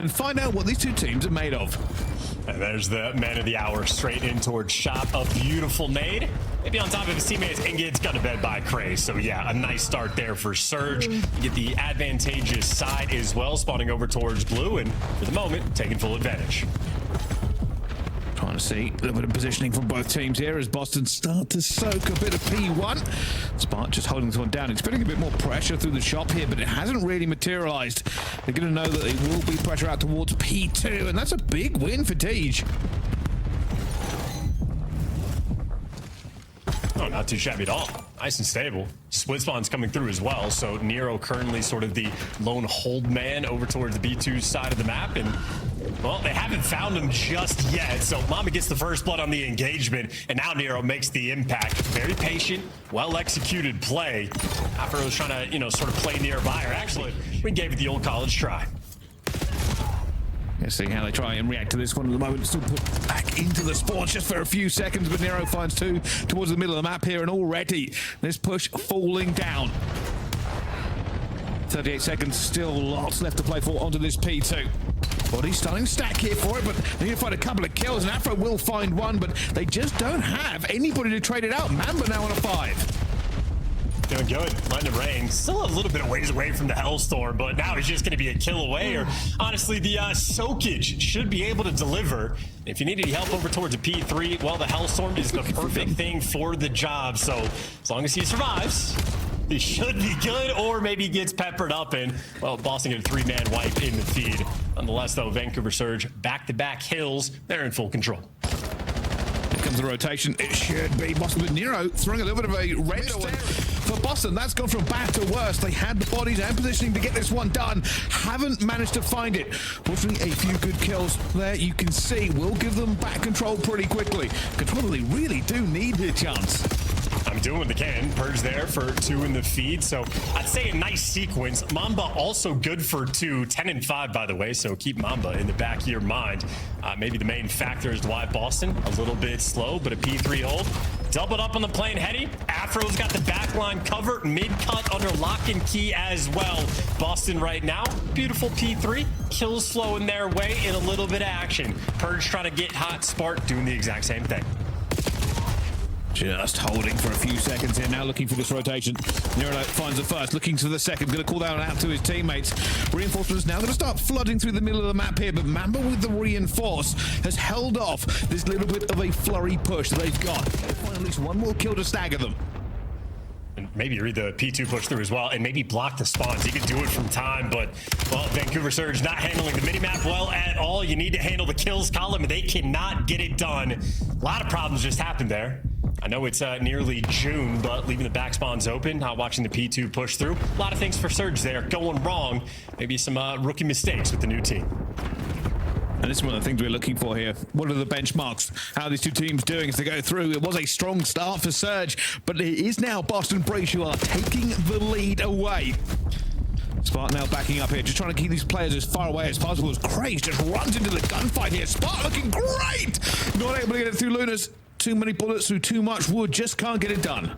and find out what these two teams are made of. And there's the man of the hour straight in towards shop. A beautiful nade. Maybe on top of his teammates and gets got to bed by Craze. So yeah, a nice start there for Surge. You get the advantageous side as well, spawning over towards blue, and for the moment, taking full advantage. Trying to see a little bit of positioning from both teams here as Boston start to soak a bit of P1. Spart just holding this one down, expecting a bit more pressure through the shop here, but it hasn't really materialized. They're going to know that there will be pressure out towards P2, and that's a big win for TJ. Oh, not too shabby at all. Nice and stable. Split spawn's coming through as well, so Nero currently sort of the lone hold man over towards the B2 side of the map, and well, they haven't found him just yet, so Mama gets the first blood on the engagement, and now Nero makes the impact. Very patient, well-executed play. Afro's trying to, sort of play nearby, or actually, we gave it the old college try. Let's see how they try and react to this one at the moment. Still put back into the spawns just for a few seconds, but Nero finds two towards the middle of the map here, and already this push falling down. 38 seconds, still lots left to play for onto this P2. Body's starting to stack here for it, but they need to find a couple of kills, and Afro will find one, but they just don't have anybody to trade it out. Mamba now on a 5. Doing good, letting it rain. Still a little bit of ways away from the Hellstorm, but now he's just going to be a kill away, or honestly, the soakage should be able to deliver. If you need any help over towards a P3, well, the Hellstorm is the perfect thing for the job, so as long as he survives, he should be good, or maybe gets peppered up, and, well, Boston get a 3-man wipe in the feed. Nonetheless, though, Vancouver Surge, back-to-back kills, they're in full control. Here comes the rotation. It should be Boston, but Nero throwing a little bit of a wrench there. For Boston, that's gone from bad to worse. They had the bodies and positioning to get this one done. Haven't managed to find it. Fortunately, a few good kills there. You can see will give them back control pretty quickly. Control they really do need their chance. I'm doing what they can. Purj there for 2 in the feed, so I'd say a nice sequence. Mamba also good for 2, 10 and 5, by the way, so keep Mamba in the back of your mind. Maybe the main factor is why Boston a little bit slow, but a P3 hold. Doubled up on the plane heady. Afro's got the backline cover, mid-cut under lock and key as well. Boston right now, beautiful P3. Kills flowing their way in a little bit of action. Purj trying to get hot, Spart doing the exact same thing. Just holding for a few seconds here now, looking for this rotation. Nero finds the first, looking to the second, going to call that out to his teammates. Reinforcements now going to start flooding through the middle of the map here, but Mamba with the reinforce has held off this little bit of a flurry push that they've got. They'll find at least one more kill to stagger them. And maybe read the P2 push through as well, and maybe block the spawns. You can do it from time, but, well, Vancouver Surge not handling the minimap well at all. You need to handle the kills column, and they cannot get it done. A lot of problems just happened there. I know it's nearly June, but leaving the back spawns open, not watching the P2 push through. A lot of things for Surge there going wrong. Maybe some rookie mistakes with the new team. And this is one of the things we're looking for here. What are the benchmarks? How are these two teams doing as they go through? It was a strong start for Surge, but it is now Boston Breach who are taking the lead away. Spart now backing up here, just trying to keep these players as far away as possible as Craze just runs into the gunfight here. Spart looking great! Not able to get it through Lunas. Too many bullets through too much wood, just can't get it done.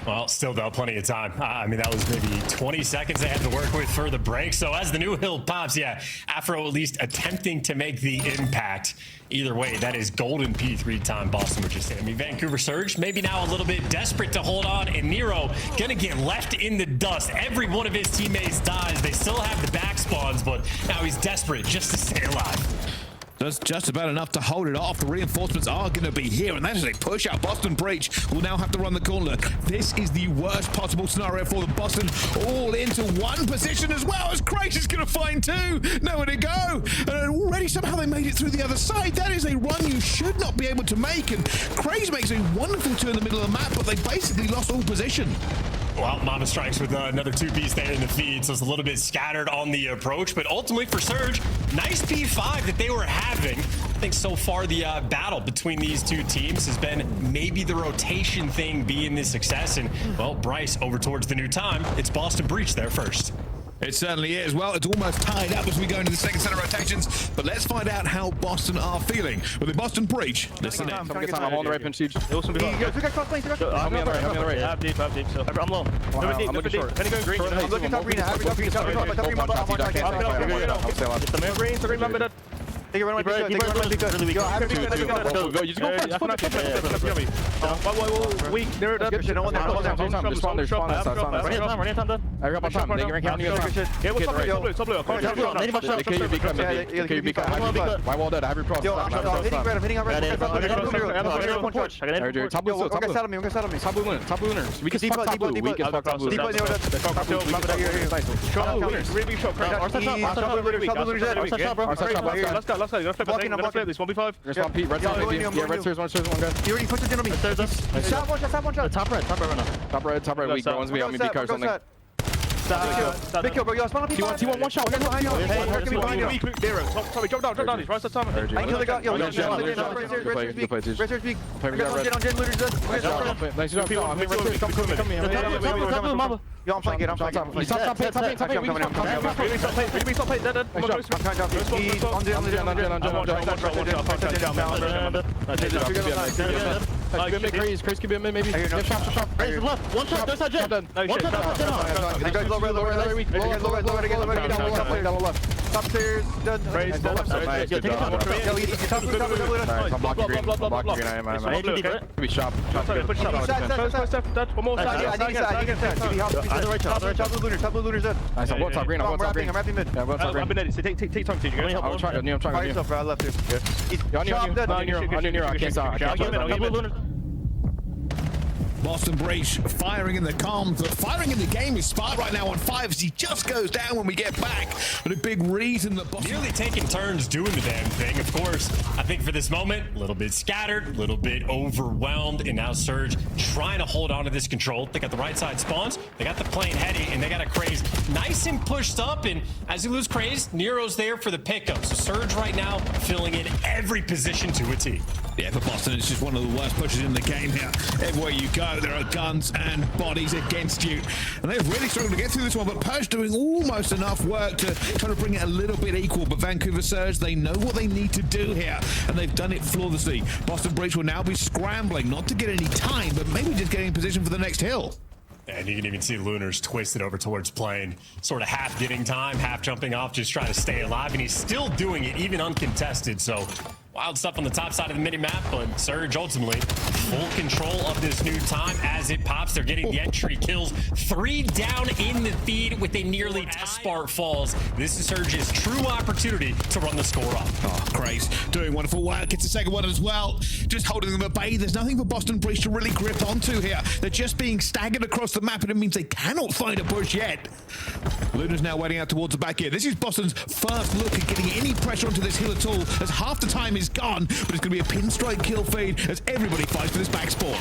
Well, still though, plenty of time. I mean, that was maybe 20 seconds they had to work with for the break. So as the new hill pops, yeah, Afro at least attempting to make the impact. Either way, that is golden P3 time Boston would just say. I mean, Vancouver Surge, maybe now a little bit desperate to hold on, and Nero gonna get left in the dust. Every one of his teammates dies. They still have the back spawns, but now he's desperate just to stay alive. That's just about enough to hold it off. The reinforcements are going to be here, and that is a push out. Boston Breach will now have to run the corner. This is the worst possible scenario for the Boston, all into one position as well, as Craze is going to find 2. Nowhere to go. And already somehow they made it through the other side. That is a run you should not be able to make, and Craze makes a wonderful turn in the middle of the map, but they basically lost all position. Well, Mama strikes with another 2-piece there in the feed, so it's a little bit scattered on the approach, but ultimately for Surge, nice P5 that they were having. I think so far the battle between these two teams has been maybe the rotation thing being the success, and, well, Bryce over towards the new time. It's Boston Breach there first. It certainly is. Well, it's almost tied up as we go into the second set of rotations, but let's find out how Boston are feeling. With the Boston breach, listen in. I'm on the right pinch, Siege. I'm on the right. I have deep. So I'm low. I'm looking short. Penny going green. I'm looking top green. It's the man green. So remember that. Take it run away. Really weak. Go. You just go first. Weak. Nero that. There's spawn there. Run time done. I got my time. They rank out. Yeah, what's up, blue? My wall dead. I have your cross. I'm hitting red. Top blue lunars. We can fuck top blue. We can fuck top blue. Let's play this 1v5. There's one Pete. Red stairs. Yeah, red stairs. One guy. You already pushed it on me. Shot one shot. Top red right now. Top red. Weak. One's me. I'm gonna be car something. Big kill, bro. Yo, spawn on P5. T1 one shot. Behind you. Nero. Tommy, drop down. He's right to time. I killed the guy. Yo, red stairs big. Nice job. Come. Yo, I'm flanking. Top pit. I'm trying Crazy can be a mid maybe. Shot. Left. One shot. There's that jet. One shot. the guy's low red again. Top stairs, done. Raise done. I'm blocking green. I'm be shop. One more side. Top blue looters dead. Nice. I'm going top green. I'm wrapping mid. Yeah, I'm going top green. I've been edit. Take time, TJ. I'm trying. Fire yourself, bro. I left here. On your Nero. I can't stop. Boston Breach firing in the comms, but firing in the game is Spart right now on 5 as he just goes down when we get back. But a big reason that Boston Nearly taking turns doing the damn thing. Of course, I think for this moment, a little bit scattered, a little bit overwhelmed, and now Surge trying to hold on to this control. They got the right side spawns, they got the plane heady, and they got a Craze nice and pushed up. And as you lose Craze, Nero's there for the pickup. So Surge right now filling in every position to a T. Yeah, for Boston, it's just one of the worst pushes in the game here. Everywhere you go, there are guns and bodies against you. And they've really struggled to get through this one, but Purj doing almost enough work to try to bring it a little bit equal. But Vancouver Surge, they know what they need to do here, and they've done it flawlessly. Boston Breach will now be scrambling, not to get any time, but maybe just getting in position for the next hill. And you can even see Lunar's twisted over towards plane, sort of half getting time, half jumping off, just trying to stay alive. And he's still doing it, even uncontested. So wild stuff on the top side of the mini-map, but Surge ultimately full control of this new time as it pops. They're getting the entry kills. 3 down in the feed with a nearly Spart falls. This is Surge's true opportunity to run the score up. Oh, Craze doing wonderful work. It's the second one as well. Just holding them at bay. There's nothing for Boston Breach to really grip onto here. They're just being staggered across the map, and it means they cannot find a push yet. Luna's now waiting out towards the back here. This is Boston's first look at getting any pressure onto this hill at all, as half the time is gone, but it's going to be a pinstripe kill feed as everybody fights for this back spawn.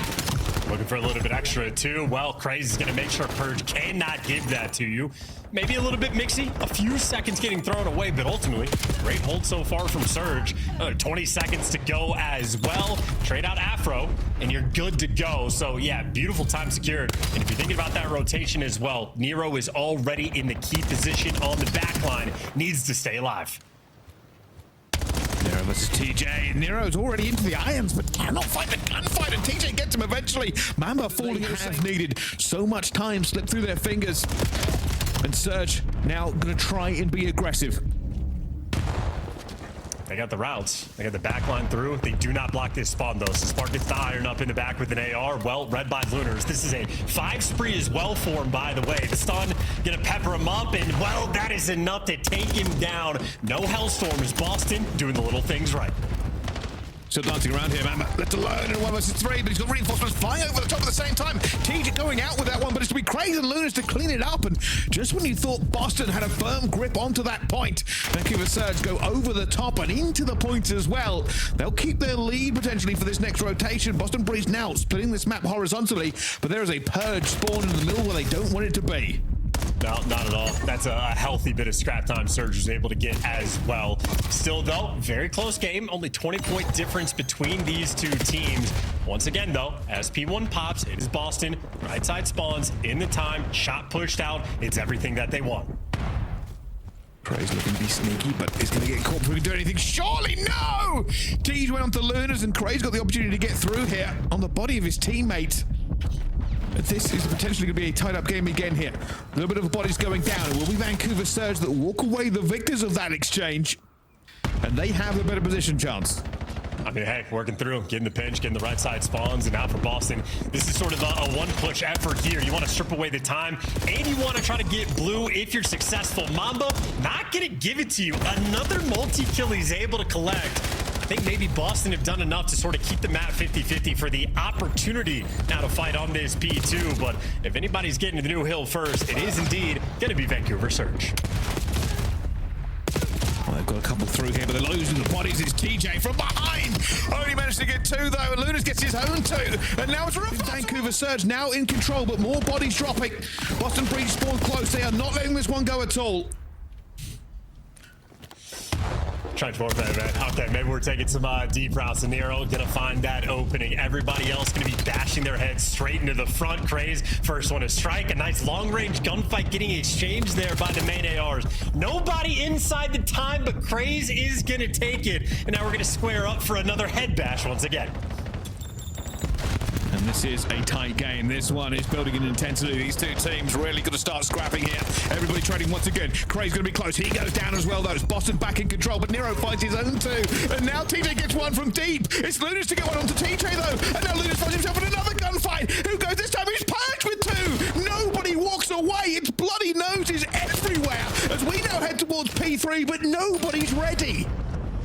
Looking for a little bit extra too. Well, Craze is going to make sure Purj cannot give that to you. Maybe a little bit mixy, a few seconds getting thrown away, but ultimately, great hold so far from Surge. Another 20 seconds to go as well. Trade out Afro, and you're good to go. So yeah, beautiful time secured. And if you're thinking about that rotation as well, Nero is already in the key position on the back line. Needs to stay alive. Nero versus TJ. Nero's already into the irons, but cannot fight the gunfight, and TJ gets him eventually. Mamba falling as needed. So much time slipped through their fingers. And Surge now going to try and be aggressive. They got the routes. They got the back line through. They do not block this spawn, though. So Spart gets the iron up in the back with an AR. Well, read by Lunars. This is a 5 spree as well for him, by the way. The stun gonna pepper him up, and, well, that is enough to take him down. No Hellstorm as Boston doing the little things right. Still dancing around here, man. Left alone in 1 versus 3, but he's got reinforcements flying over the top at the same time. TJ going out with that one, but it's to be Craze and Lunas to clean it up. And just when you thought Boston had a firm grip onto that point, Vancouver Surge go over the top and into the points as well. They'll keep their lead potentially for this next rotation. Boston Breach now splitting this map horizontally, but there is a Purj spawn in the middle where they don't want it to be. No, not at all. That's a healthy bit of scrap time Surge was able to get as well. Still, though, very close game. Only 20-point difference between these two teams. Once again, though, as P1 pops, it is Boston. Right side spawns in the time. Shot pushed out. It's everything that they want. Cray's looking to be sneaky, but he's going to get caught before he can do anything. Surely no! Tej went on to Lunas, and Cray's got the opportunity to get through here on the body of his teammate. But this is potentially going to be a tied-up game again here. A little bit of bodies going down. It will be Vancouver Surge that walk away the victors of that exchange. And they have the better position chance. I mean, hey, working through, getting the pinch, getting the right side spawns, and now for Boston, this is sort of a one-push effort here. You want to strip away the time, and you want to try to get blue if you're successful. Mamba not going to give it to you. Another multi-kill he's able to collect. I think maybe Boston have done enough to sort of keep the map 50-50 for the opportunity now to fight on this P2. But if anybody's getting to the new hill first, it is indeed going to be Vancouver Surge. Well, they've got a couple through here, but they're losing the bodies. It's TJ from behind. Only managed to get two, though, and Lunas gets his own two. And now it's Vancouver Surge now in control, but more bodies dropping. Boston Breach spawn close. They are not letting this one go at all. Transport man. Okay, maybe we're taking some deep routes. And Nero gonna find that opening. Everybody else gonna be bashing their heads straight into the front. Craze, first one to strike. A nice long-range gunfight getting exchanged there by the main ARs. Nobody inside the time, but Craze is gonna take it. And now we're gonna square up for another head bash once again. And this is a tight game. This one is building in intensity. These two teams really going to start scrapping here. Everybody trading once again. Cray's going to be close. He goes down as well, though. It's Boston back in control, but Nero finds his own two. And now TJ gets one from deep. It's Lunas to get one onto TJ, though. And now Lunas finds himself in another gunfight. Who goes this time? He's Purj with two. Nobody walks away. It's bloody noses everywhere as we now head towards P3, but nobody's ready.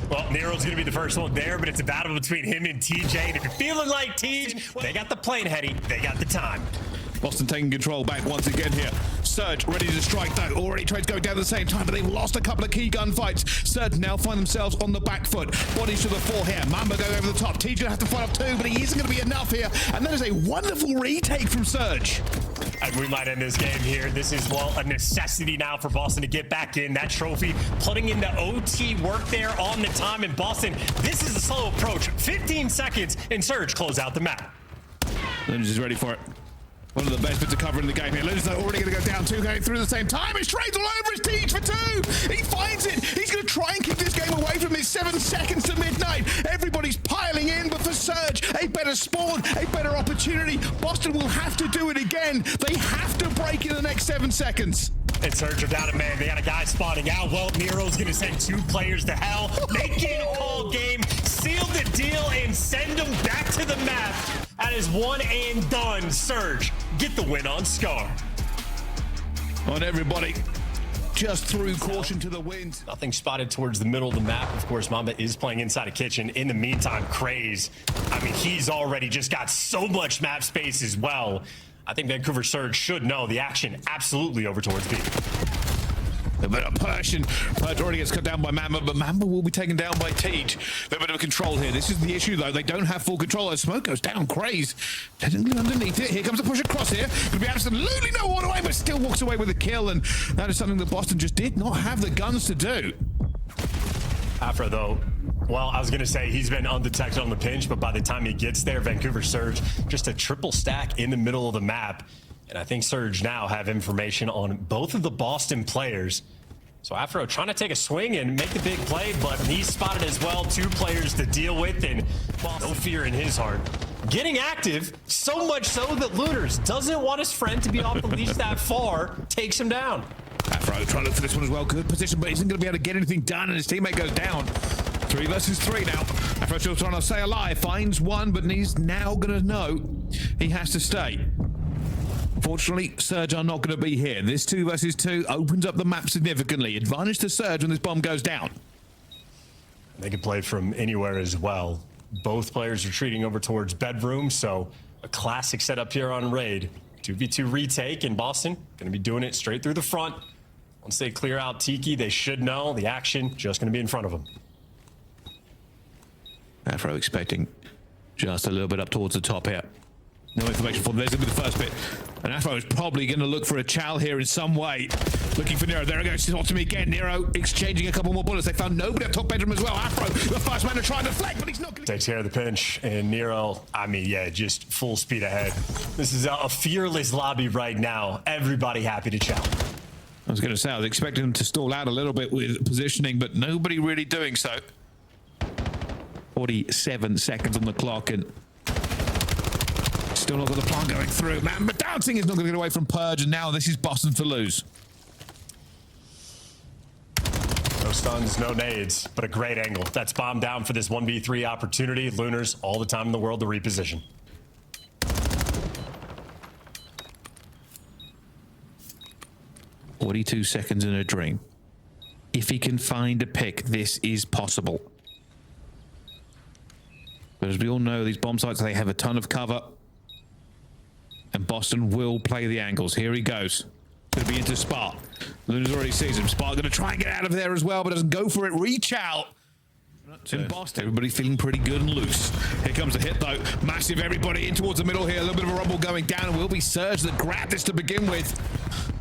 Well, Nero's going to be the first one there, but it's a battle between him and TJ. And if you're feeling like Tej, they got the plane, Hetty. They got the time. Boston taking control back once again here. Surge ready to strike, though. Already trades going down at the same time, but they've lost a couple of key gunfights. Surge now find themselves on the back foot. Bodies to the fore here. Mamba going over the top. TJ gonna have to fight off two, but he isn't going to be enough here. And that is a wonderful retake from Surge. And we might end this game here. This is, well, a necessity now for Boston to get back in. That trophy, putting in the OT work there on the time in Boston. This is a slow approach. 15 seconds, and Surge close out the map. Lunas is ready for it. One of the best bits of cover in the game here. Lunas already going to go down, two going through at the same time. It's trades all over his Tej for two. He finds it. He's going to try and keep this game away from it. 7 seconds to midnight. Everybody's piling in, but for Surge, a better spawn, a better opportunity. Boston will have to do it again. They have to break in the next 7 seconds. And Surge are down a man. They got a guy spawning out. Well, Nero's going to send 2 players to hell. Making a call game, seal the deal, and send them back to the map. That is one and done. Surge, get the win on Scar. On everybody, just threw caution to the wind. Nothing spotted towards the middle of the map. Of course, Mamba is playing inside a kitchen. In the meantime, Craze, I mean, he's already just got so much map space as well. I think Vancouver Surge should know the action absolutely over towards B. A bit of Purj, and Purj already gets cut down by Mamba, but Mamba will be taken down by Tej. They're a bit of control here. This is the issue, though. They don't have full control. As smoke goes down, Craze technically underneath it. Here comes a push across here. Going to be absolutely no one away, but still walks away with a kill, and that is something that Boston just did not have the guns to do. Afro, though, well, I was going to say he's been undetected on the pinch, but by the time he gets there, Vancouver Surge, just a triple stack in the middle of the map. And I think Surge now have information on both of the Boston players. So Afro trying to take a swing and make the big play, but he's spotted as well. 2 players to deal with, and no fear in his heart. Getting active, so much so that Lunars doesn't want his friend to be off the leash that far, takes him down. Afro trying to look for this one as well. Good position, but isn't going to be able to get anything done, and his teammate goes down. 3 versus 3 now. Afro still trying to stay alive. Finds one, but he's now going to know he has to stay. Fortunately, Surge are not going to be here. This 2 versus 2 opens up the map significantly. Advantage to Surge when this bomb goes down. They can play from anywhere as well. Both players retreating over towards bedroom, so a classic setup here on Raid. 2v2 retake in Boston. Going to be doing it straight through the front. Once they clear out Tiki, they should know the action just going to be in front of them. Afro expecting just a little bit up towards the top here. No information for them. There's going to be the first bit. And Afro is probably going to look for a chow here in some way. Looking for Nero. There it goes. It's to me again. Nero exchanging a couple more bullets. They found nobody up top bedroom as well. Afro, the first man to try and deflect, but he's not going to... Takes care of the pinch. And Nero, I mean, yeah, just full speed ahead. This is a fearless lobby right now. Everybody happy to chow. I was going to say, I was expecting them to stall out a little bit with positioning, but nobody really doing so. 47 seconds on the clock, and still not got the plant going through, man. But Doubting is not going to get away from Purj, and now this is Boston to lose. No stuns, no nades, but a great angle. That's bomb down for this 1v3 opportunity. Lunars all the time in the world to reposition. "42 seconds in a dream." If he can find a pick, this is possible. But as we all know, these bomb sites, they have a ton of cover. And Boston will play the angles. Here he goes. Going to be into Spart. Luna's already sees him. Spart going to try and get out of there as well, but doesn't go for it. Reach out. In Boston, everybody feeling pretty good and loose. Here comes the hit though. Massive, everybody in towards the middle here. A little bit of a rumble going down, and will be Surge that grabbed this to begin with.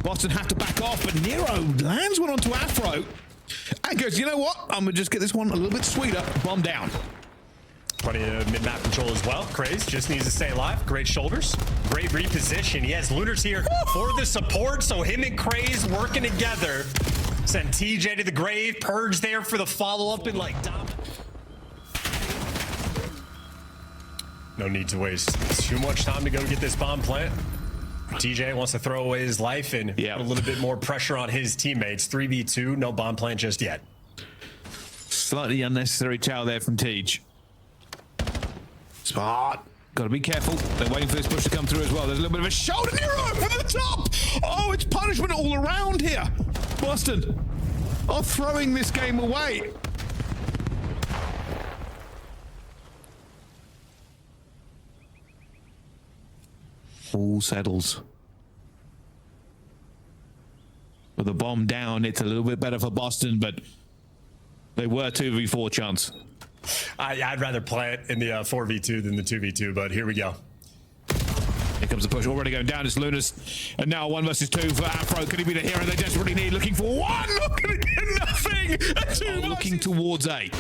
Boston have to back off, but Nero lands one onto Afro and goes, you know what? I'm gonna just get this one a little bit sweeter. Bomb down. Plenty of mid-map control as well. Craze just needs to stay alive. Great shoulders. Great reposition. He has Lunars here for the support, so him and Craze working together. Send TJ to the grave. Purj there for the follow-up and like no need to waste too much time to go get this bomb plant. TJ wants to throw away his life and put a little bit more pressure on his teammates. 3v2, no bomb plant just yet. Slightly unnecessary chow there from Tej. Spart. Got to be careful. They're waiting for this push to come through as well. There's a little bit of a shoulder. Nero over the top. Oh, it's punishment all around here. Boston are throwing this game away. All settles. With the bomb down, it's a little bit better for Boston, but they were 2v4 chance. I'd rather play it in the 4v2 than the 2v2, but here we go. Here comes the push, already going down. It's Lunas, and now 1 versus 2 for Afro. Could he be the hero they desperately need? Looking for one, not going to get nothing. A 2 looking towards A.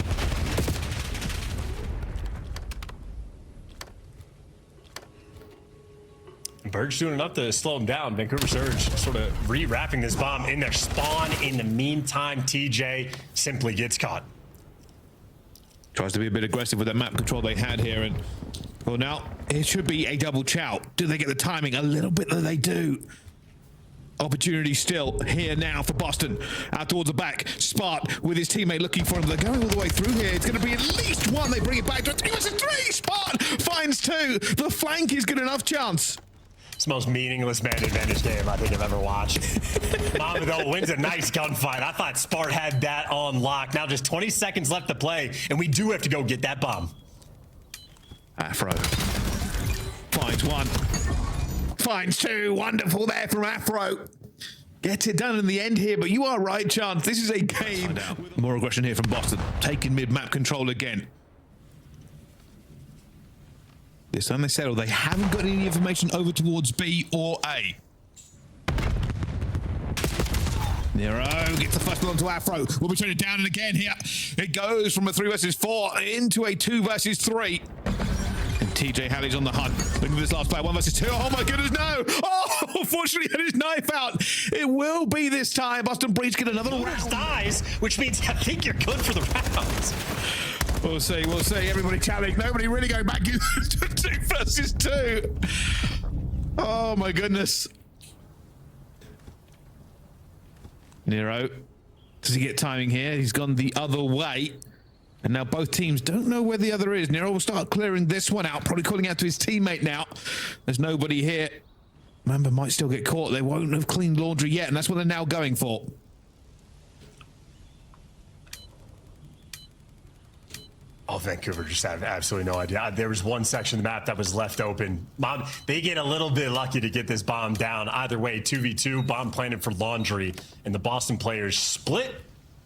Purj doing enough to slow him down. Vancouver Surge sort of re-wrapping this bomb in their spawn. In the meantime, TJ simply gets caught. Tries to be a bit aggressive with that map control they had here, and well, now it should be a double chow. Do they get the timing? A little bit that they do. Opportunity still here now for Boston. Out towards the back. Spart with his teammate looking for him. They're going all the way through here. It's going to be at least one. They bring it back to a 3 versus 3. Spart finds 2. The flank is good enough chance. It's the most meaningless man advantage game I think I've ever watched. Mama, though, wins a nice gunfight. I thought Spart had that on lock. Now just 20 seconds left to play, and we do have to go get that bomb. Afro finds 1. Finds 2. Wonderful there from Afro. Gets it done in the end here, but you are right, Chance. This is a game. More aggression here from Boston. Taking mid-map control again. This time they settle. They haven't got any information over towards B or A. Nero gets the first one onto Afro. We'll be turning it down and again here. It goes from a 3 versus 4 into a 2 versus 3. And TJHaLy's on the hunt. Look at this last player. 1 versus 2. Oh my goodness, no! Oh, unfortunately, he had his knife out. It will be this time. Boston Breach get another round. Dies, which means I think you're good for the rounds. We'll see, we'll see. Everybody challenge. Nobody really going back to 2 versus 2. Oh my goodness. Nero, does he get timing here? He's gone the other way. And now both teams don't know where the other is. Nero will start clearing this one out, probably calling out to his teammate now. There's nobody here. Mamba might still get caught. They won't have cleaned laundry yet, and that's what they're now going for. Oh, Vancouver just have absolutely no idea. There was one section of the map that was left open. They get a little bit lucky to get this bomb down. Either way, 2v2, bomb planted for laundry, and the Boston players split,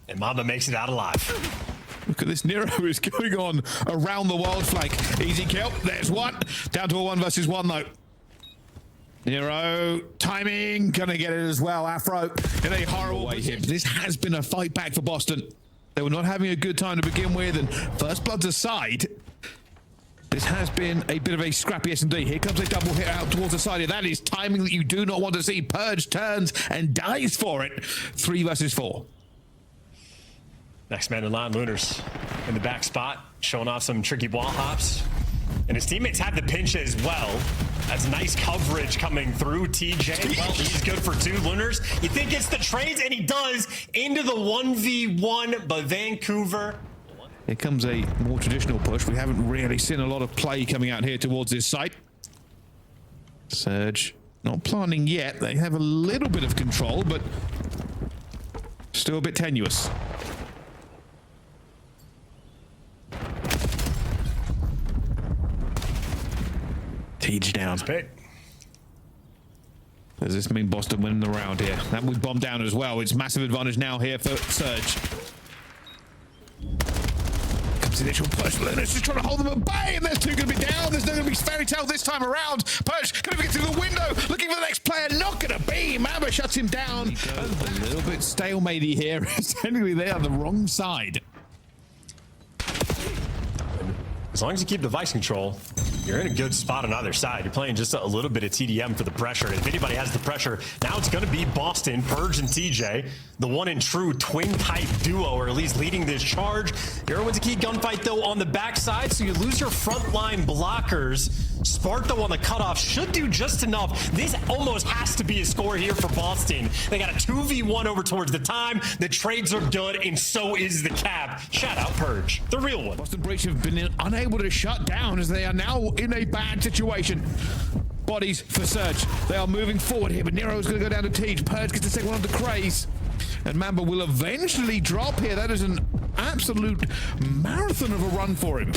and Mamba makes it out alive. Look at this. Nero is going on around the wild flank. Easy kill. There's 1. Down to a 1 versus 1, though. Nero, timing, gonna get it as well. Afro in a horrible way here. This has been a fight back for Boston. They were not having a good time to begin with, and first bloods aside, This has been a bit of a scrappy S&D. Here comes a double hit out towards the side here. That is timing that you do not want to see. Purj turns and dies for it. 3 versus 4. Next man in line, Lunars in the back spot, showing off some tricky wall hops. And his teammates have the pinch as well. That's nice coverage coming through TJ. Well, he's good for 2. Lunars, you think it's the trades, and he does into the 1v1, but Vancouver. Here comes a more traditional push. We haven't really seen a lot of play coming out here towards this site. Surge not planting yet. They have a little bit of control, but still a bit tenuous. TJ down. Does this mean Boston winning the round here? That would bomb down as well. It's massive advantage now here for Surge. Comes the initial push. Lunars just trying to hold them at bay, and there's 2 going to be down. There's no going to be fairy tale this time around. Purj going to get through the window, looking for the next player. Not going to be. Mamba shuts him down. A little bit stalematey here. Technically, they are the wrong side. As long as you keep device control, you're in a good spot on either side. You're playing just a little bit of TDM for the pressure. If anybody has the pressure, now it's going to be Boston, Purj and TJ, the one and true twin-type duo, or at least leading this charge. Nero wins a key gunfight, though, on the backside, so you lose your frontline blockers. Spart, though, on the cutoff should do just enough. This almost has to be a score here for Boston. They got a 2v1 over towards the time. The trades are good, and so is the cap. Shout out Purj, the real one. Boston Breach have been unable to shut down as they are now in a bad situation. Bodies for Surge. They are moving forward here, but Nero is going to go down to Tej. Purj gets the second one onto Craze. And Mamba will eventually drop here. That is an absolute marathon of a run for him.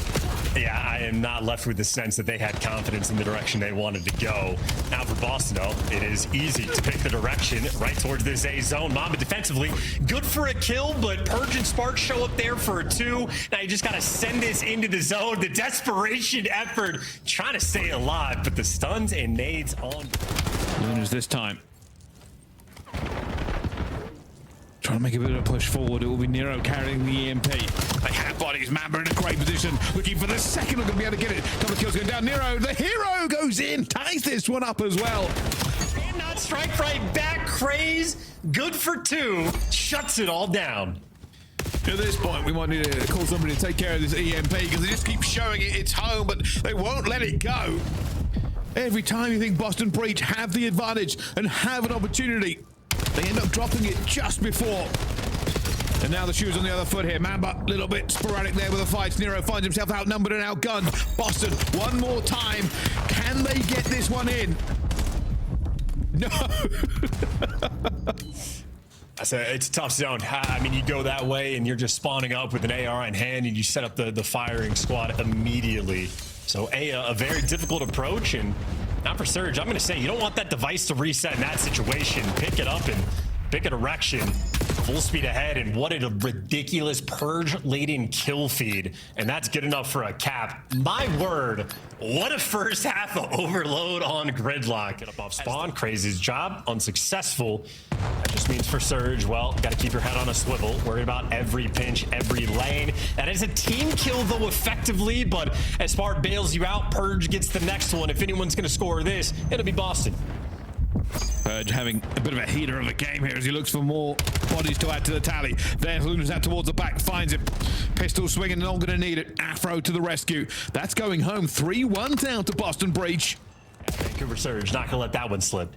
Yeah, I am not left with the sense that they had confidence in the direction they wanted to go. Now for Boston, though, it is easy to pick the direction right towards this A zone. Mamba defensively, good for a kill, but Purj and Spart show up there for a 2. Now you just got to send this into the zone. The desperation effort, trying to stay alive, but the stuns and nades on. Lunars this time. Trying to make a bit of a push forward. It will be Nero carrying the EMP. They have bodies. Mamba in a great position. Looking for the second. Not going to be able to get it. Couple of kills going down. Nero, the hero, goes in. Ties this one up as well. And not strike right back. Craze, good for 2. Shuts it all down. At this point, we might need to call somebody to take care of this EMP because they just keep showing it it's home, but they won't let it go. Every time you think Boston Breach have the advantage and have an opportunity, they end up dropping it just before. And now the shoe's on the other foot here. Mamba, a little bit sporadic there with the fights. Nero finds himself outnumbered and outgunned. Boston, one more time. Can they get this one in? No. It's a tough zone. I mean, you go that way and you're just spawning up with an AR in hand and you set up the firing squad immediately. So a very difficult approach, and not for Surge. I'm going to say you don't want that device to reset in that situation. Pick it up and pick a direction. Full speed ahead, and what a ridiculous Purj-laden kill feed. And that's good enough for a cap. My word, what a first half of overload on Gridlock. Get up off spawn, Crazy's job, unsuccessful. That just means for Surge, well, got to keep your head on a swivel, worry about every pinch, every lane. That is a team kill, though, effectively, but as Spart bails you out, Purj gets the next one. If anyone's going to score this, it'll be Boston. Purj having a bit of a heater of the game here as he looks for more bodies to add to the tally. There's Lunars out towards the back, finds him. Pistol swinging, not going to need it. Afro to the rescue. That's going home. 3-1 down to Boston Breach. Vancouver Surge, not going to let that one slip.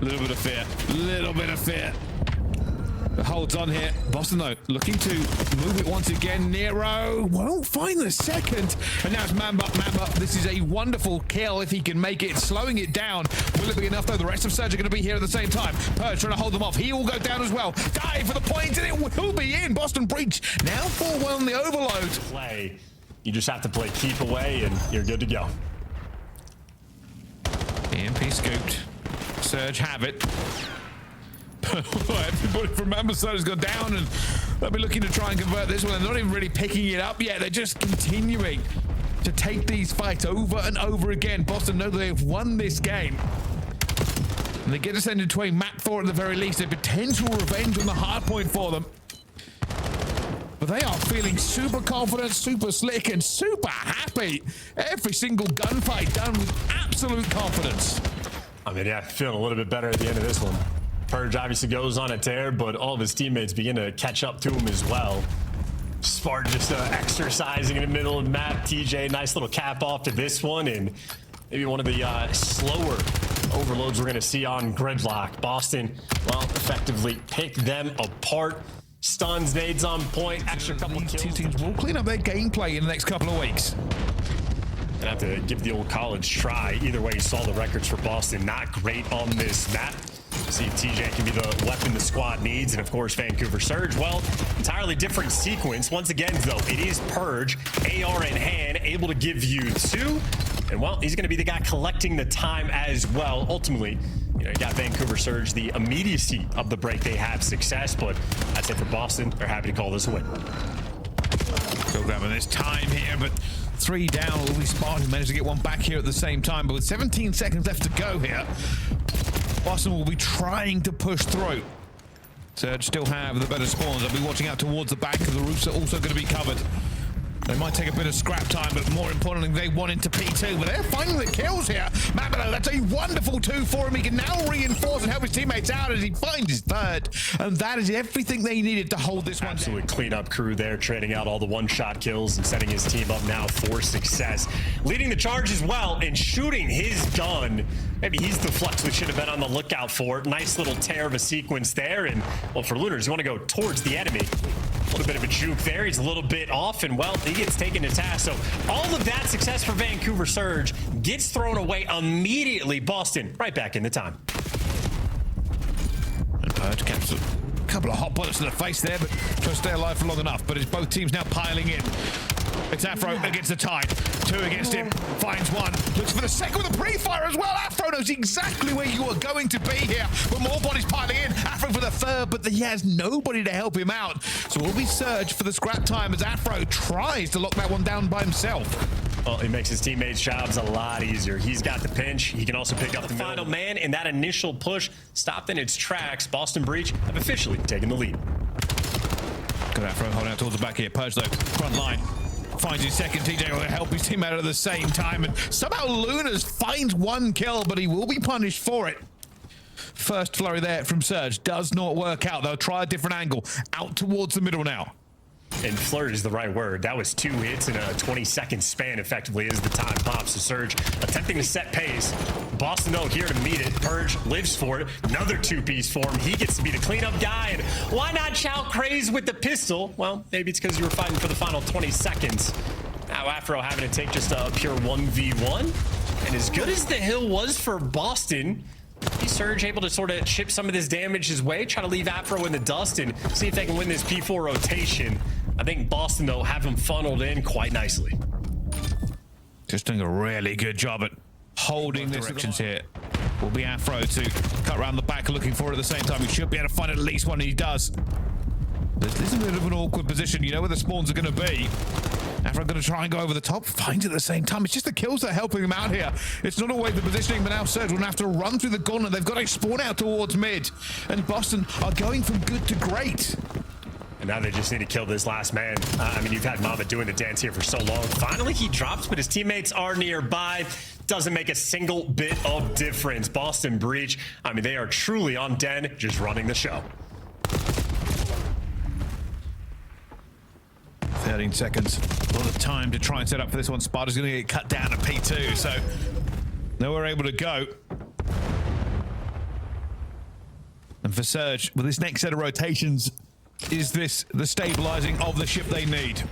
A little bit of fear. Little bit of fear. The holds on here. Boston, though, looking to move it once again. Nero won't find the second. And now it's Mamba. Mamba, this is a wonderful kill if he can make it. Slowing it down. Will it be enough, though? The rest of Surge are going to be here at the same time. Purj trying to hold them off. He will go down as well. Dive for the point, and it will be in. Boston Breach now 4-1 on the overload. Play. You just have to play keep away, and you're good to go. EMP scooped. Surge have it. Everybody from Mamba side has gone down, and they'll be looking to try and convert this one. They're not even really picking it up yet. They're just continuing to take these fights over and over again. Boston know they have won this game. And they get to send into a map for at the very least. A potential revenge on the hard point for them. but they are feeling super confident, super slick, and super happy. Every single gunfight done with absolute confidence. I mean, yeah, feeling a little bit better at the end of this one. Purj obviously goes on a tear, but all of his teammates begin to catch up to him as well. Spart just exercising in the middle of the map. TJ, nice little cap off to this one, and maybe one of the slower overloads we're going to see on Gridlock. Boston, well, effectively pick them apart. Stuns, nades on point, extra couple kills. Two teams will clean up their gameplay in the next couple of weeks. Gonna have to give the old college try. Either way, you saw the records for Boston. Not great on this map. See if TJ can be the weapon the squad needs. And of course, Vancouver Surge, well, entirely different sequence. Once again, though, it is Purj, AR in hand, able to give you 2. And well, he's gonna be the guy collecting the time as well. Ultimately, you know, you got Vancouver Surge, the immediacy of the break, they have success, but that's it for Boston. They're happy to call this a win. Still grabbing this time here, but 3 down. Will be Spart who managed to get one back here at the same time, but with 17 seconds left to go here, Boston will be trying to push through. Surge still have the better spawns. They'll be watching out towards the back, because the roofs are also going to be covered. They might take a bit of scrap time, but more importantly, they want into P2. But they're finding the kills here. Mabelo, that's a wonderful 2 for him. He can now reinforce and help his teammates out as he finds his 3rd. And that is everything they needed to hold this one. Absolutely clean-up crew there, trading out all the one-shot kills and setting his team up now for success. Leading the charge as well and shooting his gun. Maybe he's the flex we should have been on the lookout for. Nice little tear of a sequence there. And, well, for Lunars, you want to go towards the enemy. A little bit of a juke there. He's a little bit off, and, well, he gets taken to task. So all of that success for Vancouver Surge gets thrown away immediately. Boston right back in the time. And Purj catches a couple of hot bullets to the face there, but trying to stay alive for long enough. But it's both teams now piling in. It's Afro against the tide. 2 against him. Finds 1. Looks for the second with a pre-fire as well. Afro knows exactly where you are going to be here. But more bodies piling in. Afro for the 3rd, but he has nobody to help him out. So will be Surge for the scrap time as Afro tries to lock that one down by himself. Well, it makes his teammates' jobs a lot easier. He's got the pinch. He can also pick up the final man, and that initial push stopped in its tracks. Boston Breach have officially taken the lead. Good Afro holding out towards the back here. Purj, though, front line. Finds his second. TJ will help his team out at the same time, and somehow Lunas finds 1 kill, but he will be punished for it. First flurry there from Surge does not work out. They'll try a different angle out towards the middle now. And flirt is the right word. That was 2 hits in a 20-second span, effectively, as the time pops. So Surge attempting to set pace. Boston, though, here to meet it. Purj lives for it. Another 2-piece for him. He gets to be the cleanup guy. And why not shout craze with the pistol? Well, maybe it's because you were fighting for the final 20 seconds. Now Afro having to take just a pure 1v1. And as good as the hill was for Boston, Surge able to sort of chip some of this damage his way, try to leave Afro in the dust and see if they can win this P4 rotation. I think Boston, though, have him funneled in quite nicely. Just doing a really good job at holding this directions here. Will be Afro to cut around the back, looking for it at the same time. He should be able to find at least one, and he does. This is a bit of an awkward position. You know where the spawns are going to be. Afro going to try and go over the top, finds it at the same time. It's just the kills that are helping him out here. It's not always the positioning, but now Surge will have to run through the gauntlet. They've got a spawn out towards mid, and Boston are going from good to great. And now they just need to kill this last man. I mean, you've had Mama doing the dance here for so long. Finally, he drops, but his teammates are nearby. Doesn't make a single bit of difference. Boston Breach, I mean, they are truly on Den, just running the show. 13 seconds. A lot of time to try and set up for this one. Sparta's going to get cut down at P2, so nowhere able to go. And for Surge, with this next set of rotations, is this the stabilizing of the ship they need?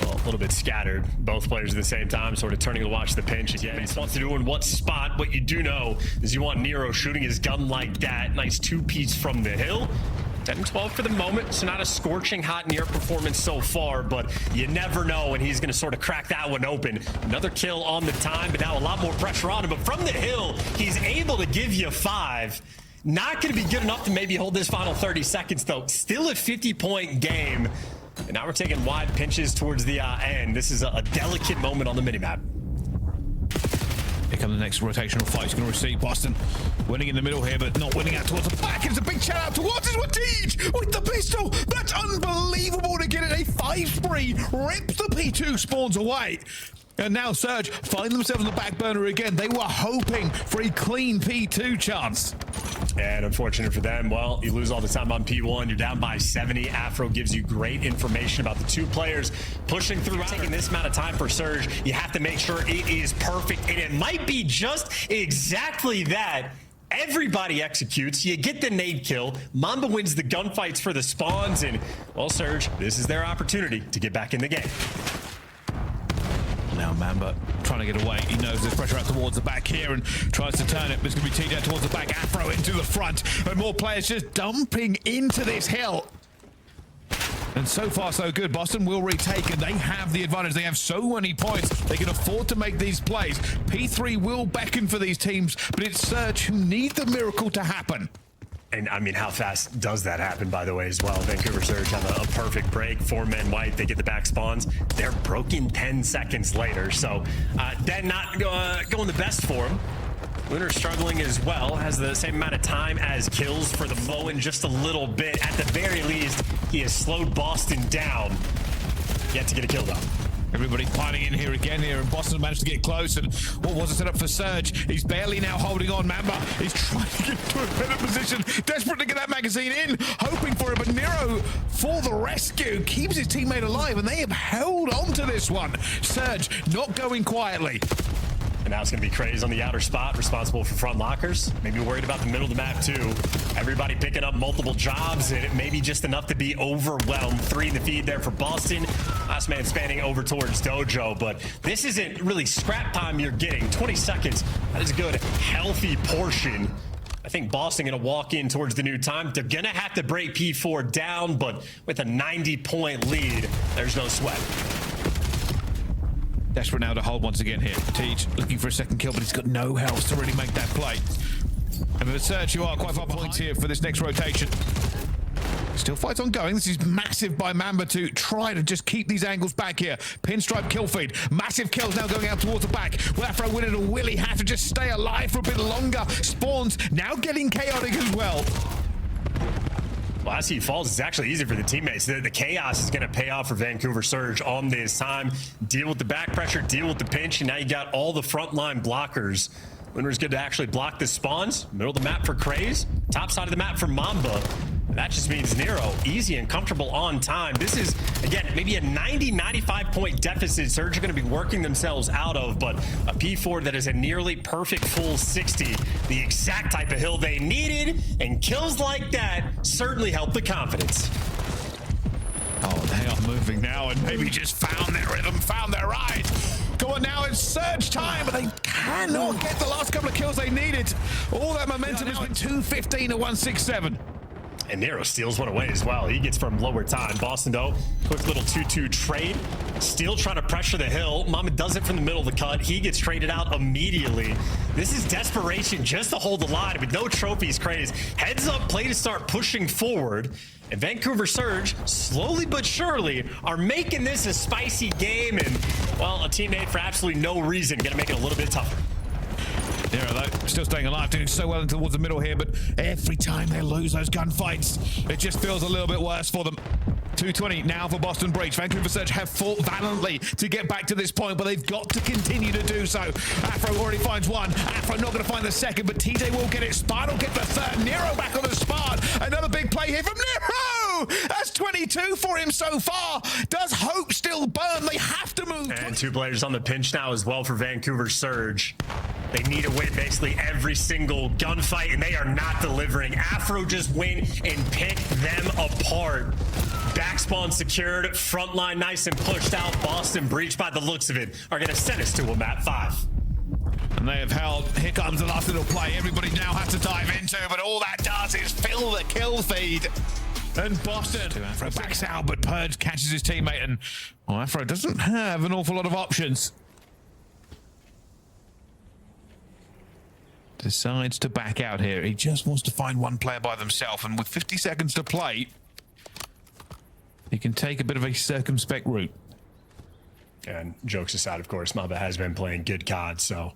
Well, a little bit scattered. Both players at the same time, sort of turning to watch the pinch. Yeah, he's wants to do in what spot. What you do know is you want Nero shooting his gun like that. Nice 2-piece from the hill. 10-12 for the moment, so not a scorching hot Nero performance so far, but you never know when he's going to sort of crack that one open. Another kill on the time, but now a lot more pressure on him. But from the hill, he's able to give you 5. Not going to be good enough to maybe hold this final 30 seconds, though. Still a 50-point game. And now we're taking wide pinches towards the end. This is a delicate moment on the minimap. Here comes the next rotational fight. He's going to receive Boston. Winning in the middle here, but not winning out towards the back. It's a big shout out towards his Watij with the pistol. That's unbelievable to get dive spree, rips the P2 spawns away. And now Surge find themselves on the back burner again. They were hoping for a clean P2 chance. And unfortunate for them, well, you lose all the time on P1. You're down by 70. Afro gives you great information about the two players pushing through. Taking this amount of time for Surge, you have to make sure it is perfect. And it might be just exactly that. Everybody executes. You get the nade kill. Mamba wins the gunfights for the spawns. And, well, Surge, this is their opportunity to get back in the game. Now Mamba trying to get away. He knows there's pressure out towards the back here and tries to turn it. But it's going to be TJ towards the back. Afro into the front. And more players just dumping into this hill. And so far, so good. Boston will retake, and they have the advantage. They have so many points. They can afford to make these plays. P3 will beckon for these teams, but it's Surge who need the miracle to happen. And I mean, how fast does that happen, by the way, as well? Vancouver Surge have a perfect break. 4 men white, they get the back spawns. They're broken 10 seconds later. So then not going the best for them. Lunar struggling as well, has the same amount of time as kills for the moment, just a little bit. At the very least, he has slowed Boston down. Yet to get a kill though. Everybody piling in here again and Boston managed to get close, and what was a setup for Surge? He's barely now holding on. Mamba, he's trying to get to a better position, desperate to get that magazine in, hoping for it, but Nero, for the rescue, keeps his teammate alive, and they have held on to this one. Surge not going quietly. And now it's going to be Craze on the outer spot, responsible for front lockers. Maybe worried about the middle of the map too. Everybody picking up multiple jobs, and it may be just enough to be overwhelmed. 3 in the feed there for Boston. Last man spanning over towards Dojo, but this isn't really scrap time you're getting. 20 seconds, that is a good, healthy portion. I think Boston going to walk in towards the new time. They're going to have to break P4 down, but with a 90-point lead, there's no sweat. Desperate now to hold once again here. Teach looking for a second kill, but he's got no health to really make that play. And with Surge, you are quite far behind here for this next rotation. Still fights ongoing. This is massive by Mamba to try to just keep these angles back here. Pinstripe kill feed. Massive kills now going out towards the back. Will Afro win it, or will he have to just stay alive for a bit longer? Spawns now getting chaotic as well. Well, as he falls, it's actually easy for the teammates. The chaos is going to pay off for Vancouver Surge on this time. Deal with the back pressure, deal with the pinch, and now you got all the frontline blockers. Winner's good to actually block the spawns. Middle of the map for Craze. Top side of the map for Mamba. That just means Nero, easy and comfortable on time. This is, again, maybe a 90-95 point deficit Surge are going to be working themselves out of, but a P4 that is a nearly perfect full 60. The exact type of hill they needed, and kills like that certainly help the confidence. Oh, they are moving now and maybe just found their rhythm, found their ride. Go on now, it's Surge time, but they cannot get the last couple of kills they needed. All that momentum has been 215 to 167. And Nero steals one away as well. He gets from lower time. Boston, though, quick little 2-2 trade. Still trying to pressure the hill. Mama does it from the middle of the cut. He gets traded out immediately. This is desperation just to hold the line with no trophies. Craze heads up play to start pushing forward. And Vancouver Surge, slowly but surely, are making this a spicy game. And, well, a teammate for absolutely no reason going to make it a little bit tougher. Nero, though, still staying alive, doing so well towards the middle here, but every time they lose those gunfights, it just feels a little bit worse for them. 220 now for Boston Breach. Vancouver Surge have fought valiantly to get back to this point, but they've got to continue to do so. Afro already finds one. Afro not going to find the second, but TJ will get it. Spart will get the third. Nero back on the Spart. Another big play here from Nero. That's 22 for him so far. Does hope still burn? They have to move. And 2 players on the pinch now as well for Vancouver Surge. They need to win basically every single gunfight, and they are not delivering. Afro just went and picked them apart. Backspawn secured, frontline nice and pushed out. Boston Breach, by the looks of it, are going to send us to a map 5. And they have held. Here comes the last little play. Everybody now has to dive into, but all that does is fill the kill feed. And Boston, Afro backs out, but Purj catches his teammate, and Afro doesn't have an awful lot of options. Decides to back out here. He just wants to find one player by themselves, and with 50 seconds to play, he can take a bit of a circumspect route. And jokes aside, of course, Mamba has been playing good COD, so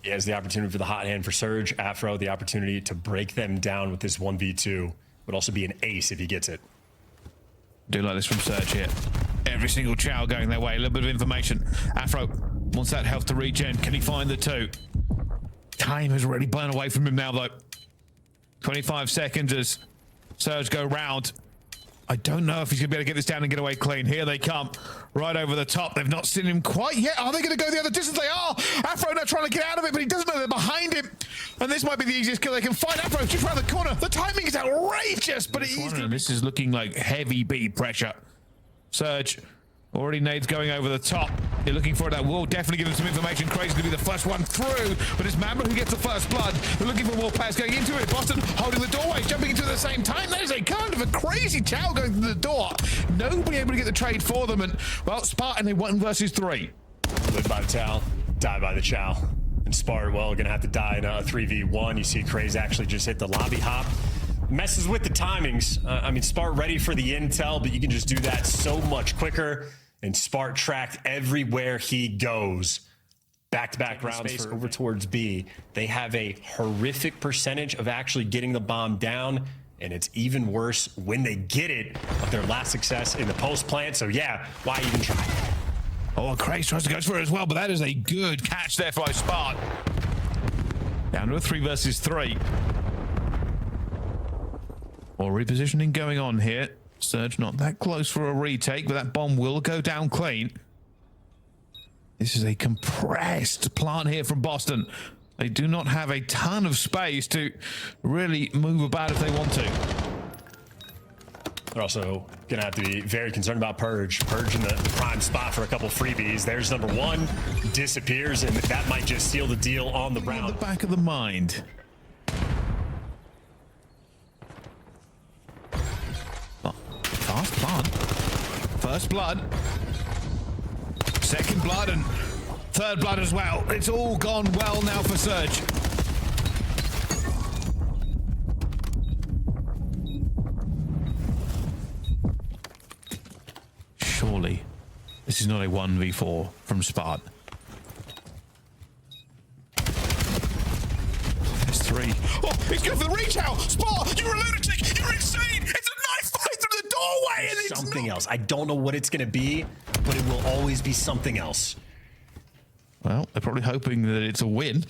he has the opportunity for the hot hand for Surge. Afro, the opportunity to break them down with this 1v2. Would also be an ace if he gets it. Do like this from Surge here. Every single chow going their way. A little bit of information. Afro wants that health to regen. Can he find the two? Time has already blown away from him now, though. 25 seconds as Surge go round. I don't know if he's going to be able to get this down and get away clean. Here they come. Right over the top. They've not seen him quite yet. Are they going to go the other distance? They are. Afro now trying to get out of it, but he doesn't know they're behind him. And this might be the easiest kill they can find. Afro just around the corner. The timing is outrageous, but this is looking like heavy B pressure. Surge already nades going over the top. They're looking for it. That will definitely give them some information. Craig's going to be the first one through, but it's Mamba who gets the first blood. They're looking for more players going into it. Boston holding the doorway, jumping into it at the same time. That is a kind of a crazy chow going through the door. Nobody able to get the trade for them. And, well, Spart in a 1 versus 3. Live by the chow, die by the chow. And Spart, well, gonna have to die in a 3v1. You see Craze actually just hit the lobby hop. Messes with the timings. I mean, Spart ready for the intel, but you can just do that so much quicker. And Spart tracked everywhere he goes. Back-to-back rounds over towards B. They have a horrific percentage of actually getting the bomb down, and it's even worse when they get it of their last success in the post plant. So yeah, why even try? Oh, Craze tries to go for it as well, but that is a good catch there for Spart. Down to a 3 versus 3. Or repositioning going on here. Surge not that close for a retake, but that bomb will go down clean. This is a compressed plant here from Boston. They do not have a ton of space to really move about if they want to. They're also gonna have to be very concerned about Purj. Purj in the prime spot for a couple freebies. There's number 1, disappears, and that might just seal the deal on the round. In the back of the mind. Fast plant. First blood. Second blood and third blood as well. It's all gone well now for Surge. Surely this is not a 1v4 from Spart. There's 3. Oh, he's going for the reach out! Spart, you're a lunatic! You're insane! It's a knife fight through the doorway! And it's something else. I don't know what it's going to be, but it will always be something else. Well, they're probably hoping that it's a win.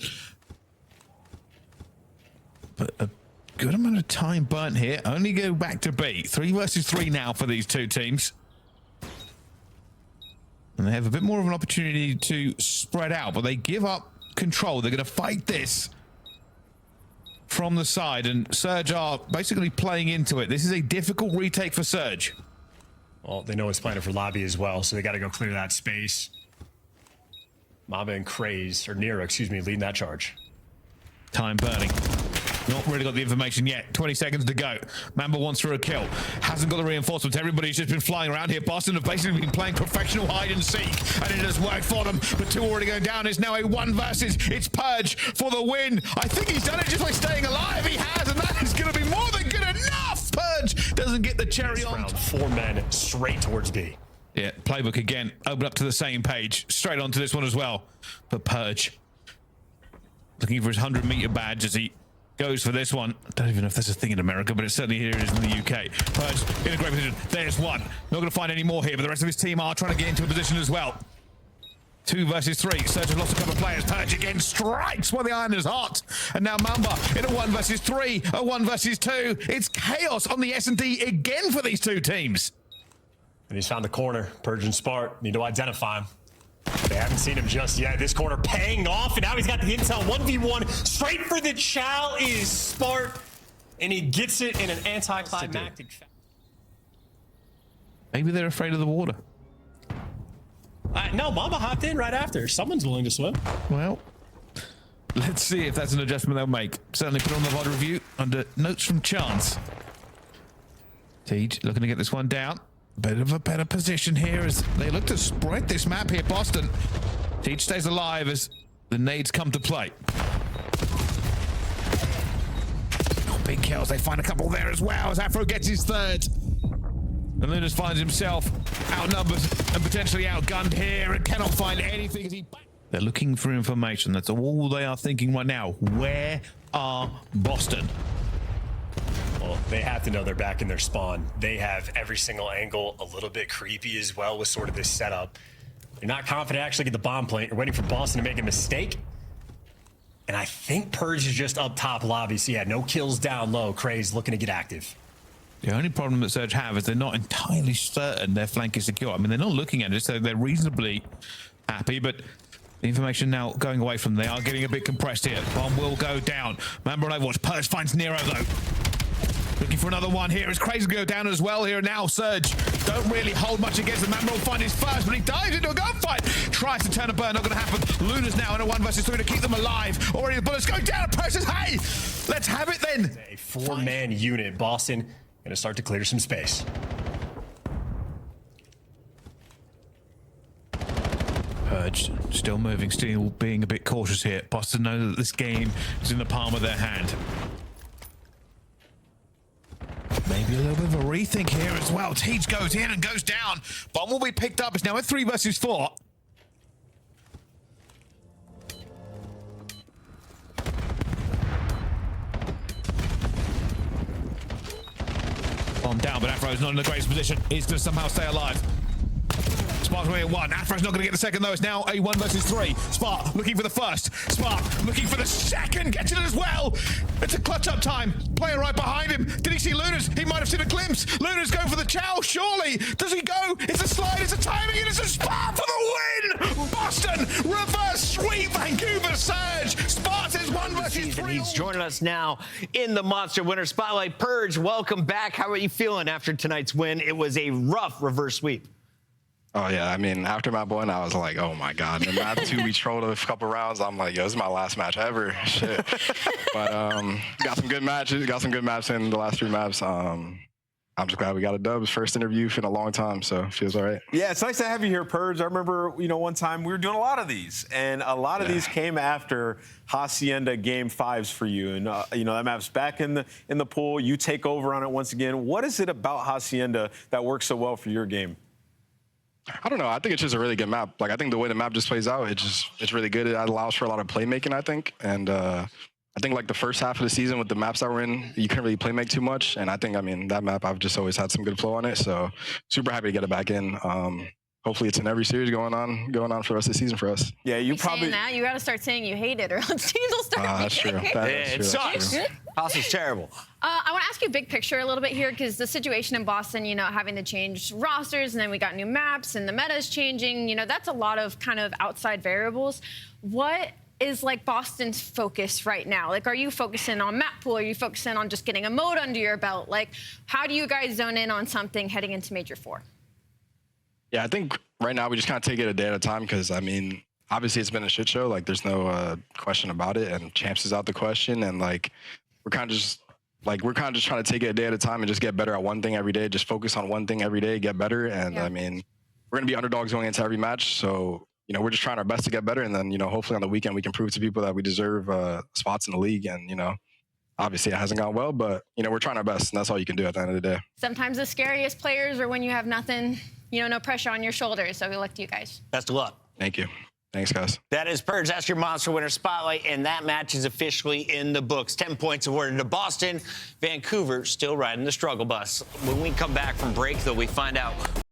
But a good amount of time burnt here. Only go back to B. 3 versus 3 now for these two teams. And they have a bit more of an opportunity to spread out, but they give up control. They're going to fight this from the side, and Surge are basically playing into it. This is a difficult retake for Surge. Well, they know it's planted for lobby as well, so they got to go clear that space. Mamba and Craze, or Nero, excuse me, leading that charge. Time burning. Not really got the information yet. 20 seconds to go. Mamba wants for a kill. Hasn't got the reinforcements. Everybody's just been flying around here. Boston have basically been playing professional hide and seek, and it has worked for them. But 2 already going down. It's now a 1 versus. It's Purj for the win. I think he's done it just by staying alive. He has, and that is going to be more than good enough. Purj doesn't get the cherry on. Round 4 men straight towards B. Yeah, playbook again. Open up to the same page. Straight onto this one as well. But Purj looking for his 100-meter badge as he goes for this one. I don't even know if there's a thing in America, but it's certainly here it is in the UK. Purj in a great position. There's one. Not going to find any more here, but the rest of his team are trying to get into a position as well. 2 versus 3. Surge has lost a couple of players. Purj again strikes while the iron is hot. And now Mamba in a 1 versus 3. A 1 versus 2. It's chaos on the S&D again for these two teams. And he's found the corner. Purj and Spart need to identify him. They haven't seen him just yet. This corner paying off, and now he's got the intel. 1v1 straight for the chow is Spart, and he gets it in an anticlimactic fashion. Maybe they're afraid of the water. No, Mamba hopped in right after. Someone's willing to swim. Well, let's see if that's an adjustment they'll make. Certainly put on the VOD review under notes from Chance. Tej looking to get this one down. Bit of a better position here as they look to spread this map here. Boston. Tej stays alive as the nades come to play. Oh, big kills. They find a couple there as well as Afro gets his 3rd. And Lunas finds himself outnumbered and potentially outgunned here and cannot find anything as he... They're looking for information. That's all they are thinking right now. Where are Boston? Well, They have to know they're back in their spawn. They have every single angle a little bit creepy as well with sort of this setup. You're not confident to actually get the bomb plant. You're waiting for Boston to make a mistake. And I think Purj is just up top lobby. So yeah, no kills down low. Craze looking to get active. The only problem that Surge have is they're not entirely certain their flank is secure. I mean, they're not looking at it, so they're reasonably happy, but the information now going away from them. They are getting a bit compressed here. Bomb will go down. Remember on Overwatch, Purj finds Nero though. Looking for another one here. It's Crazy to go down as well here now. Surge don't really hold much against the Mambo will find his first, but he dives into a gunfight. Tries to turn a burn, not going to happen. Luna's now in a 1 versus 3 to keep them alive. Already the bullets going down. Purj says, hey, let's have it then. A 4-man unit. Boston going to start to clear some space. Purj still moving, still being a bit cautious here. Boston know that this game is in the palm of their hand. Maybe a little bit of a rethink here as well. Teach goes in and goes down. Bomb will be picked up. It's now a 3 versus 4. Bomb down, but Afro's not in the greatest position. He's going to somehow stay alive. Spart's going to get 1. Afro's not going to get the second, though. It's now a 1 versus 3. Spart looking for the first. Spart looking for the second. Gets it as well. It's a clutch-up time. Player right behind him. Did he see Luna's? He might have seen a glimpse. Luna's going for the chow, surely. Does he go? It's a slide. It's a timing. And it's a Spart for the win. Boston, reverse sweep. Vancouver Surge. Spart is 1 versus 3. He's joining us now in the Monster Winner Spotlight. Purj, welcome back. How are you feeling after tonight's win? It was a rough reverse sweep. Oh, yeah. I mean, after map 1, I was like, oh, my God. And map 2, we trolled a couple rounds. I'm like, yo, this is my last match ever. Shit. But got some good matches. Got some good maps in the last 3 maps. I'm just glad we got a dub. First interview in a long time, so it feels all right. Yeah, it's nice to have you here, Purj. I remember, one time we were doing a lot of these, and a lot of these came after Hacienda Game 5s for you. And, that map's back in the pool. You take over on it once again. What is it about Hacienda that works so well for your game? I don't know. I think it's just a really good map. Like, I think the way the map just plays out, it's really good. It allows for a lot of playmaking, I think. And I think, like, the first half of the season with the maps that we're in, you couldn't really playmake too much. And I think, that map, I've just always had some good flow on it. So super happy to get it back in. Hopefully it's in every series going on for the rest of the season for us. Yeah, you probably saying that you got to start saying you hate it, or else teams will start. That's true. It sucks. House is terrible. I want to ask you big picture a little bit here, because the situation in Boston, having to change rosters, and then we got new maps, and the meta is changing. That's a lot of kind of outside variables. What is like Boston's focus right now? Like, are you focusing on map pool? Are you focusing on just getting a mode under your belt? Like, how do you guys zone in on something heading into Major 4? Yeah, I think right now we just kind of take it a day at a time because, obviously it's been a shit show. Like, there's no question about it, and Champs is out the question, and, like, we're kind of just trying to take it a day at a time and just get better at one thing every day. Just focus on one thing every day, get better, and, we're going to be underdogs going into every match, so, we're just trying our best to get better, and then, hopefully on the weekend we can prove to people that we deserve spots in the league, and, obviously it hasn't gone well, but, we're trying our best, and that's all you can do at the end of the day. Sometimes the scariest players are when you have nothing, no pressure on your shoulders. So good luck to you guys. Best of luck. Thank you. Thanks, guys. That is Purj. That's your Monster Winner Spotlight, and that match is officially in the books. 10 points awarded to Boston. Vancouver still riding the struggle bus. When we come back from break, though, we find out